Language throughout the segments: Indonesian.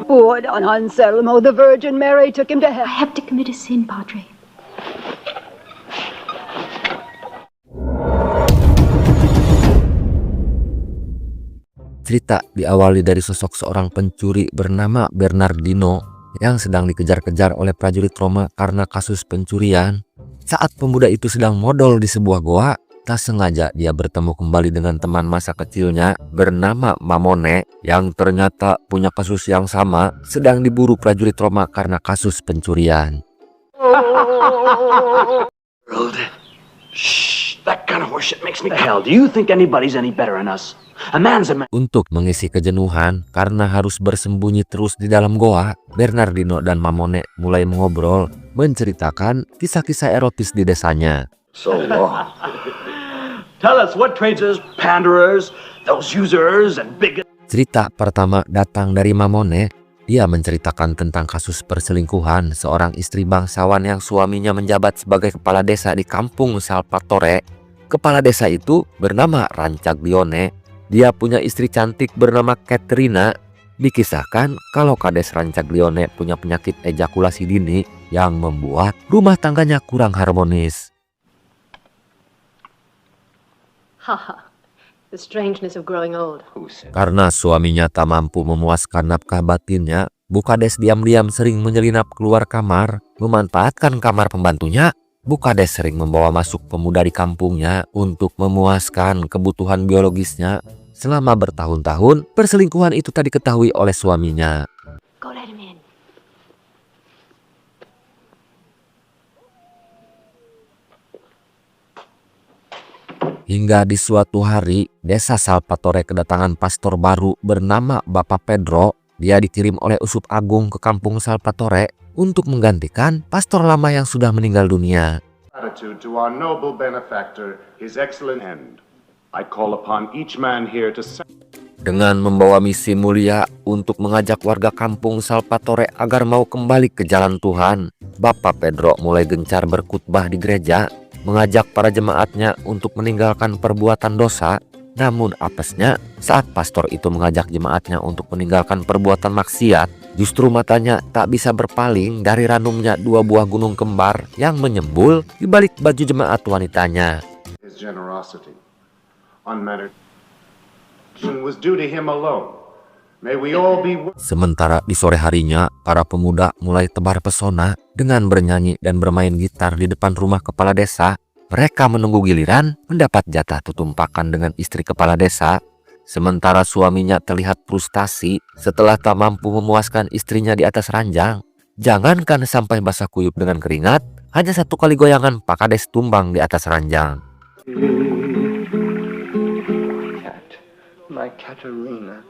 Poor Don Anselmo, the Virgin Mary took him to I heaven. have to commit a sin, Padre. Cerita diawali dari sosok seorang pencuri bernama Bernardino yang sedang dikejar-kejar oleh prajurit Roma karena kasus pencurian. Saat pemuda itu sedang modal di sebuah goa, tak sengaja dia bertemu kembali dengan teman masa kecilnya bernama Mamone yang ternyata punya kasus yang sama, sedang diburu prajurit Roma karena kasus pencurian. Shh, that kind of horseshit makes me. The hell, do you think anybody's any better than us? A man's a man. Untuk mengisi kejenuhan karena harus bersembunyi terus di dalam goa, Bernardino dan Mamone mulai mengobrol, menceritakan kisah-kisah erotis di desanya. So long. Tell us what traitors, panderers, those users, and bigots. Cerita pertama datang dari Mamone. Dia menceritakan tentang kasus perselingkuhan seorang istri bangsawan yang suaminya menjabat sebagai kepala desa di kampung Salvatore. Kepala desa itu bernama Rancaglione. Dia punya istri cantik bernama Caterina. Dikisahkan kalau Kades Rancaglione punya penyakit ejakulasi dini yang membuat rumah tangganya kurang harmonis. Haha, the strangeness of growing old. Karena suaminya tak mampu memuaskan nafkah batinnya, Bukades diam-diam sering menyelinap keluar kamar, memanfaatkan kamar pembantunya. Bukades sering membawa masuk pemuda di kampungnya untuk memuaskan kebutuhan biologisnya. Selama bertahun-tahun, perselingkuhan itu tak diketahui oleh suaminya. Go let him in. Hingga di suatu hari, desa Salvatore kedatangan pastor baru bernama Bapak Pedro. Dia dikirim oleh Uskup Agung ke kampung Salvatore untuk menggantikan pastor lama yang sudah meninggal dunia. Gratitude to our noble benefactor, His Excellent Hand. I call upon each man here to. Dengan membawa misi mulia untuk mengajak warga kampung Salvatore agar mau kembali ke jalan Tuhan, Bapak Pedro mulai gencar berkhutbah di gereja, mengajak para jemaatnya untuk meninggalkan perbuatan dosa. Namun apesnya, saat pastor itu mengajak jemaatnya untuk meninggalkan perbuatan maksiat, justru matanya tak bisa berpaling dari ranumnya dua buah gunung kembar yang menyembul di balik baju jemaat wanitanya. His generosity, unmannered, was due to him alone. May we all be. Sementara di sore harinya, para pemuda mulai tebar pesona dengan bernyanyi dan bermain gitar di depan rumah kepala desa. Mereka menunggu giliran mendapat jatah tutumpakan dengan istri kepala desa. Sementara suaminya terlihat frustasi setelah tak mampu memuaskan istrinya di atas ranjang. Jangankan sampai basah kuyup dengan keringat, hanya satu kali goyangan Pak Kades tumbang di atas ranjang. My Caterina.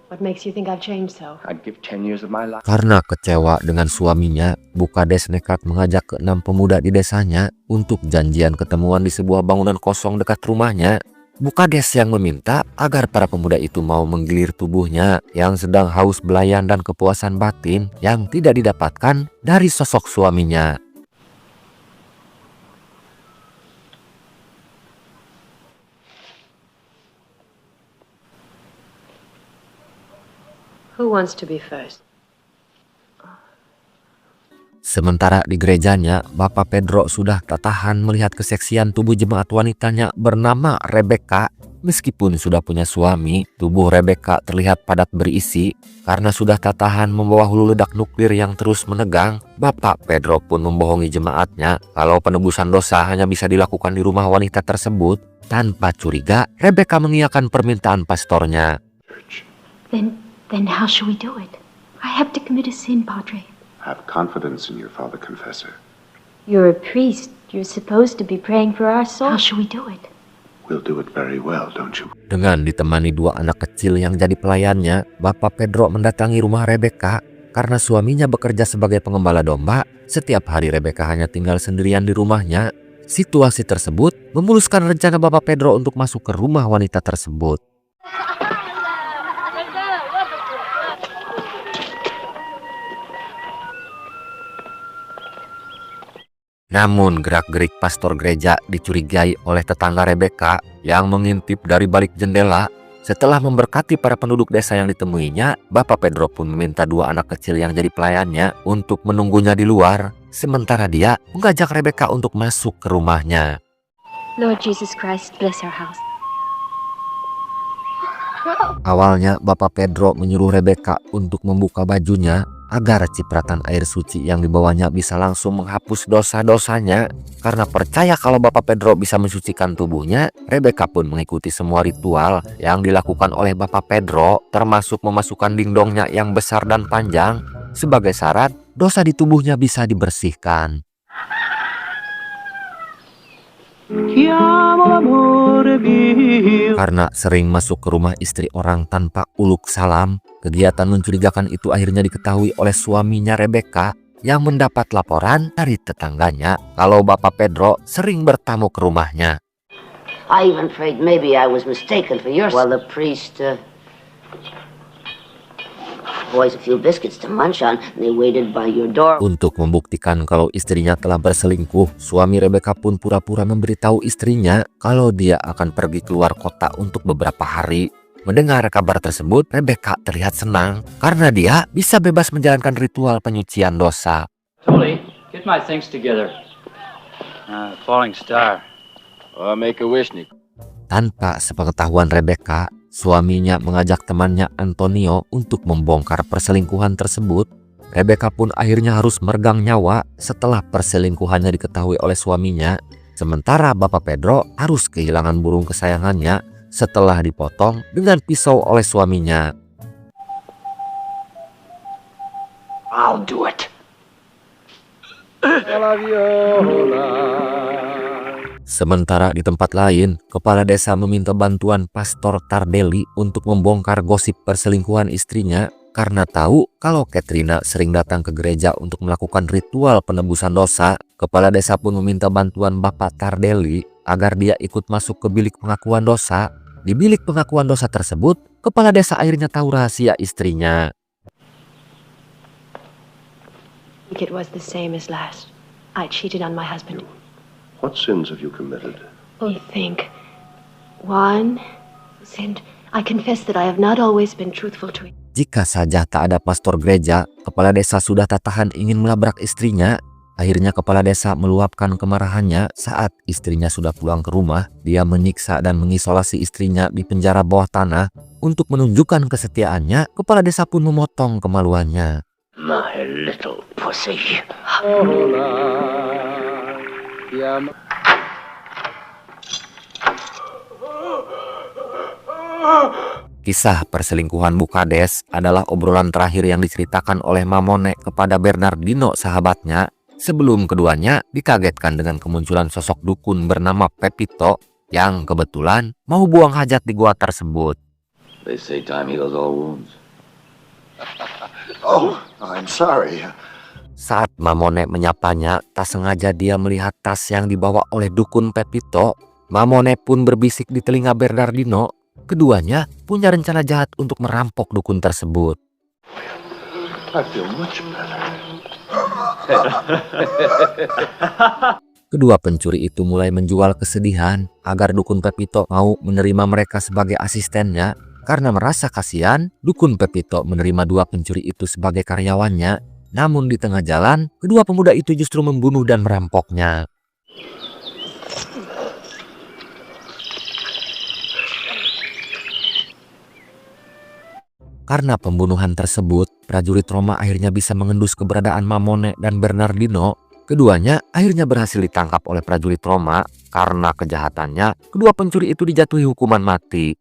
What makes you think I've changed so? I'd give 10 years of my life. Karena kecewa dengan suaminya, Bukades nekat mengajak ke-6 pemuda di desanya untuk janjian ketemuan di sebuah bangunan kosong dekat rumahnya. Bukades yang meminta agar para pemuda itu mau menggilir tubuhnya yang sedang haus belayan dan kepuasan batin yang tidak didapatkan dari sosok suaminya. Who wants to be first? Sementara di gerejanya, Bapak Pedro sudah tak tahan melihat keseksian tubuh jemaat wanitanya bernama Rebecca. Meskipun sudah punya suami, tubuh Rebecca terlihat padat berisi. Karena sudah tak tahan membawa hulu ledak nuklir yang terus menegang, Bapak Pedro pun membohongi jemaatnya kalau penebusan dosa hanya bisa dilakukan di rumah wanita tersebut. Tanpa curiga, Rebecca mengiyakan permintaan pastornya. Then how shall we do it? I have to commit a sin, Padre. Have confidence in your Father Confessor. You're a priest. You're supposed to be praying for our souls. How shall we do it? We'll do it very well, don't you? Dengan ditemani dua anak kecil yang jadi pelayannya, Bapak Pedro mendatangi rumah Rebecca. Karena suaminya bekerja sebagai pengembala domba, setiap hari Rebecca hanya tinggal sendirian di rumahnya. Situasi tersebut memuluskan rencana Bapak Pedro untuk masuk ke rumah wanita tersebut. Namun gerak-gerik pastor gereja dicurigai oleh tetangga Rebecca yang mengintip dari balik jendela. Setelah memberkati para penduduk desa yang ditemuinya, Bapak Pedro pun meminta 2 anak kecil yang jadi pelayannya untuk menunggunya di luar, sementara dia mengajak Rebecca untuk masuk ke rumahnya. Lord Jesus Christ, bless our house. Awalnya Bapak Pedro menyuruh Rebecca untuk membuka bajunya agar cipratan air suci yang dibawanya bisa langsung menghapus dosa-dosanya. Karena percaya kalau Bapak Pedro bisa mensucikan tubuhnya, Rebecca pun mengikuti semua ritual yang dilakukan oleh Bapak Pedro, termasuk memasukkan dingdongnya yang besar dan panjang sebagai syarat dosa di tubuhnya bisa dibersihkan. Karena sering masuk ke rumah istri orang tanpa uluk salam, kegiatan mencurigakan itu akhirnya diketahui oleh suaminya Rebecca yang mendapat laporan dari tetangganya kalau Bapak Pedro sering bertamu ke rumahnya. I even prayed maybe I was mistaken for yours while the priest boys a few biscuits to munch on and they waited by your door. Untuk membuktikan kalau istrinya telah berselingkuh, suami Rebecca pun pura-pura memberitahu istrinya kalau dia akan pergi keluar kota untuk beberapa hari. Mendengar kabar tersebut, Rebecca terlihat senang karena dia bisa bebas menjalankan ritual penyucian dosa. Tolly, get my things together. Falling star. Make a wish, Nick. Tanpa sepengetahuan Rebecca, suaminya mengajak temannya Antonio untuk membongkar perselingkuhan tersebut. Rebecca pun akhirnya harus meregang nyawa setelah perselingkuhannya diketahui oleh suaminya. Sementara Bapak Pedro harus kehilangan burung kesayangannya setelah dipotong dengan pisau oleh suaminya. I'll do it. Sementara di tempat lain, kepala desa meminta bantuan Pastor Tardelli untuk membongkar gosip perselingkuhan istrinya karena tahu kalau Katrina sering datang ke gereja untuk melakukan ritual penebusan dosa. Kepala desa pun meminta bantuan Bapak Tardelli agar dia ikut masuk ke bilik pengakuan dosa. Di bilik pengakuan dosa tersebut, kepala desa akhirnya tahu rahasia istrinya. I think it was the same as last. I cheated on my husband. What sins have you committed? I think. One, and I confess that I have not always been truthful to him. Jika saja tak ada pastor gereja, kepala desa sudah tak tahan ingin melabrak istrinya. Akhirnya kepala desa meluapkan kemarahannya saat istrinya sudah pulang ke rumah. Dia menyiksa dan mengisolasi istrinya di penjara bawah tanah. Untuk menunjukkan kesetiaannya, kepala desa pun memotong kemaluannya. My little pussy. Kisah perselingkuhan Bukades adalah obrolan terakhir yang diceritakan oleh Mamone kepada Bernardino sahabatnya sebelum keduanya dikagetkan dengan kemunculan sosok dukun bernama Pepito yang kebetulan mau buang hajat di gua tersebut. They say time heals all wounds. Oh, I'm sorry. Saat Mamone menyapanya, tak sengaja dia melihat tas yang dibawa oleh dukun Pepito. Mamone pun berbisik di telinga Bernardino. Keduanya punya rencana jahat untuk merampok dukun tersebut. I feel much better. Kedua pencuri itu mulai menjual kesedihan agar dukun Pepito mau menerima mereka sebagai asistennya. Karena merasa kasihan, dukun Pepito menerima 2 pencuri itu sebagai karyawannya. Namun di tengah jalan, kedua pemuda itu justru membunuh dan merampoknya. Karena pembunuhan tersebut, prajurit Roma akhirnya bisa mengendus keberadaan Mamone dan Bernardino. Keduanya akhirnya berhasil ditangkap oleh prajurit Roma. Karena kejahatannya, kedua pencuri itu dijatuhi hukuman mati.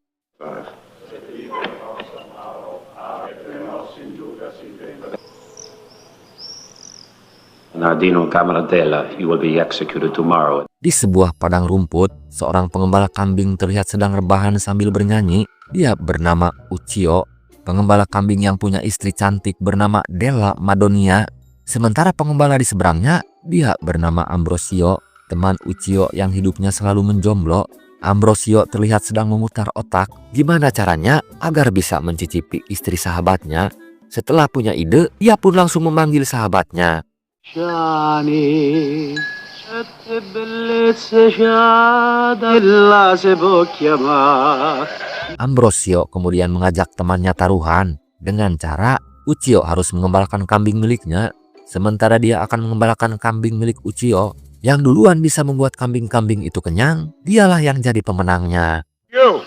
Nardino Camaradella, you will be executed tomorrow. Di sebuah padang rumput, seorang pengembala kambing terlihat sedang rebahan sambil bernyanyi. Dia bernama Uccio, pengembala kambing yang punya istri cantik bernama Della Madonia. Sementara pengembala di seberangnya, dia bernama Ambrosio, teman Uccio yang hidupnya selalu menjomblo. Ambrosio terlihat sedang memutar otak gimana caranya agar bisa mencicipi istri sahabatnya. Setelah punya ide, dia pun langsung memanggil sahabatnya. Johnny, Ambrosio kemudian mengajak temannya taruhan dengan cara Uchiyo harus mengembalakan kambing miliknya, sementara dia akan mengembalakan kambing milik Uchiyo. Yang duluan bisa membuat kambing-kambing itu kenyang, dialah yang jadi pemenangnya. You!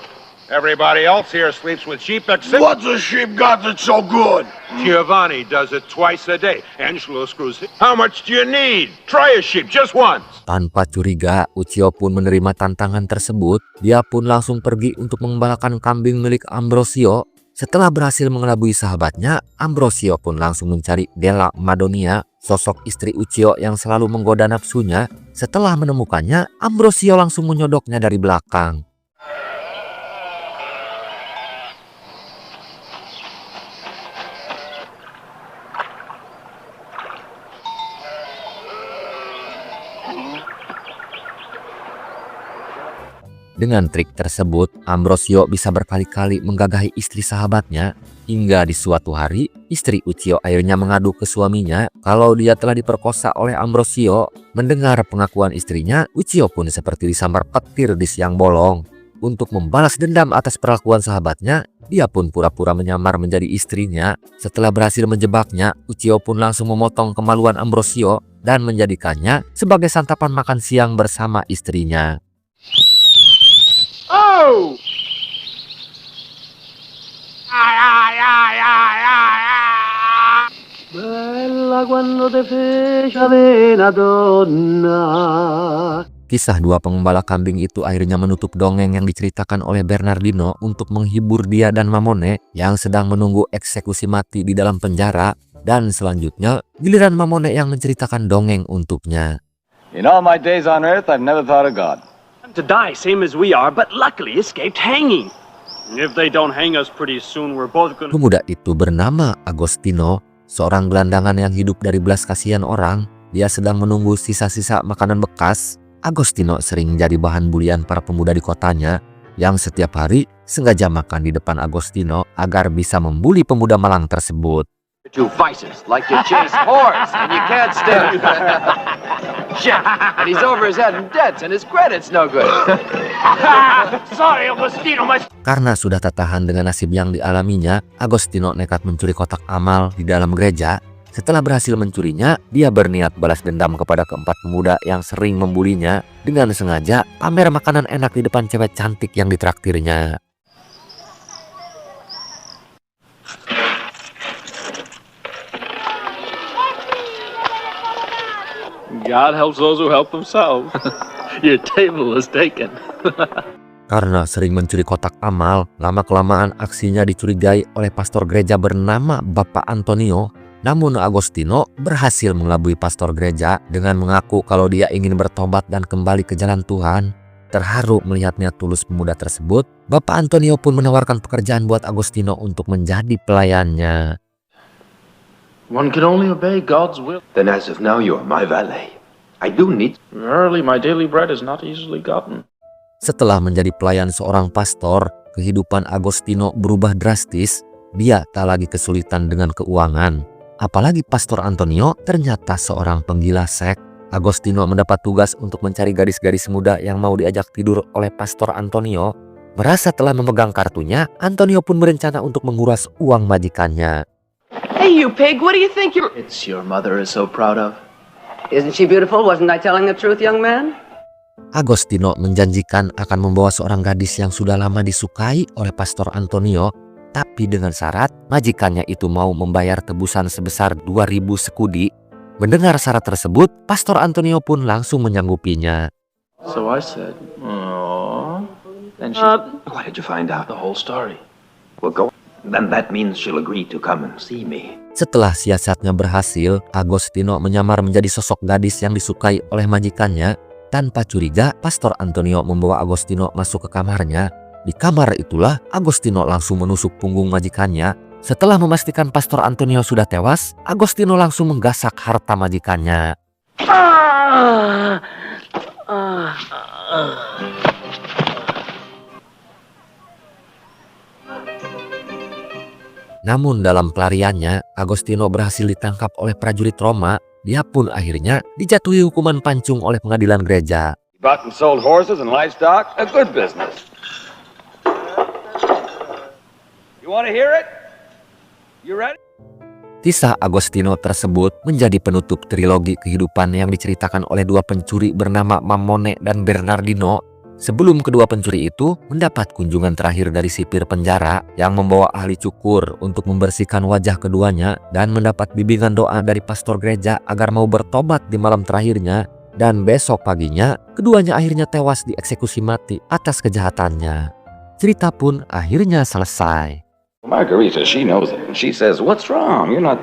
Everybody else here sleeps with sheep except... What's a sheep got that's so good? Giovanni does it twice a day. Angelo screws it. How much do you need? Try a sheep just once. Tanpa curiga, Uchiyo pun menerima tantangan tersebut. Dia pun langsung pergi untuk mengembalakan kambing milik Ambrosio. Setelah berhasil mengelabui sahabatnya, Ambrosio pun langsung mencari Della Madonia, sosok istri Uchiyo yang selalu menggoda nafsunya. Setelah menemukannya, Ambrosio langsung menyodoknya dari belakang. Dengan trik tersebut, Ambrosio bisa berkali-kali menggagahi istri sahabatnya, hingga di suatu hari, istri Uchiyo akhirnya mengadu ke suaminya kalau dia telah diperkosa oleh Ambrosio. Mendengar pengakuan istrinya, Uchiyo pun seperti disambar petir di siang bolong. Untuk membalas dendam atas perlakuan sahabatnya, dia pun pura-pura menyamar menjadi istrinya. Setelah berhasil menjebaknya, Uchiyo pun langsung memotong kemaluan Ambrosio dan menjadikannya sebagai santapan makan siang bersama istrinya. Oh! Kisah dua pengembala kambing itu akhirnya menutup dongeng yang diceritakan oleh Bernardino untuk menghibur dia dan Mamone yang sedang menunggu eksekusi mati di dalam penjara. Dan selanjutnya, giliran Mamone yang menceritakan dongeng untuknya. In all my days on earth, I've never thought of God. To die same as we are, but luckily escaped hanging. If they don't hang us pretty soon, we're both gonna... Pemuda itu bernama Agostino, seorang gelandangan yang hidup dari belas kasihan orang. Dia sedang menunggu sisa-sisa makanan bekas. Agostino sering menjadi bahan bulian para pemuda di kotanya, yang setiap hari sengaja makan di depan Agostino agar bisa membuli pemuda malang tersebut. Two vices, like to chase horse, and you can't stand it. Shit, and he's over his head in debts, and his credit's no good. Sorry, Agostino, my... Karena sudah tak tahan dengan nasib yang dialaminya, Agostino nekat mencuri kotak amal di dalam gereja. Setelah berhasil mencurinya, dia berniat balas dendam kepada keempat pemuda yang sering membulinya dengan sengaja pamer makanan enak di depan cewek cantik yang ditraktirnya. God helps those who help themselves. Your table is taken. Karena sering mencuri kotak amal, lama-kelamaan aksinya dicurigai oleh pastor gereja bernama Bapak Antonio. Namun Agostino berhasil mengelabui pastor gereja dengan mengaku kalau dia ingin bertobat dan kembali ke jalan Tuhan. Terharu melihat niat tulus pemuda tersebut, Bapak Antonio pun menawarkan pekerjaan buat Agostino untuk menjadi pelayannya. One can only obey God's will. Then as of now, you are my valet. I do need... Verily, my daily bread is not easily gotten. Setelah menjadi pelayan seorang pastor, kehidupan Agostino berubah drastis. Dia tak lagi kesulitan dengan keuangan. Apalagi Pastor Antonio ternyata seorang penggila seks. Agostino mendapat tugas untuk mencari gadis-gadis muda yang mau diajak tidur oleh Pastor Antonio. Merasa telah memegang kartunya, Antonio pun berencana untuk menguras uang majikannya. Hey, you pig, what do you think you're... It's your mother is so proud of. Isn't she beautiful? Wasn't I telling the truth, young man? Agostino menjanjikan akan membawa seorang gadis yang sudah lama disukai oleh Pastor Antonio, tapi dengan syarat majikannya itu mau membayar tebusan sebesar 2.000 sekudi. Mendengar syarat tersebut, Pastor Antonio pun langsung menyanggupinya. So I said, oh. Then she... Why did you find out? The whole story. Well, go. Then that means she'll agree to come and see me. Setelah siasatnya berhasil, Agostino menyamar menjadi sosok gadis yang disukai oleh majikannya. Tanpa curiga, Pastor Antonio membawa Agostino masuk ke kamarnya. Di kamar itulah Agostino langsung menusuk punggung majikannya. Setelah memastikan Pastor Antonio sudah tewas, Agostino langsung menggasak harta majikannya. Namun dalam pelariannya, Agostino berhasil ditangkap oleh prajurit Roma. Dia pun akhirnya dijatuhi hukuman pancung oleh pengadilan gereja. Bought and sold horses and livestock, a good business. You want to hear it? You ready? Kisah Agostino tersebut menjadi penutup trilogi kehidupan yang diceritakan oleh dua pencuri bernama Mammone dan Bernardino. Sebelum kedua pencuri itu mendapat kunjungan terakhir dari sipir penjara yang membawa ahli cukur untuk membersihkan wajah keduanya dan mendapat bimbingan doa dari pastor gereja agar mau bertobat di malam terakhirnya. Dan besok paginya keduanya akhirnya tewas dieksekusi mati atas kejahatannya. Cerita pun akhirnya selesai. Margarita, she knows it. And she says, what's wrong? You're not...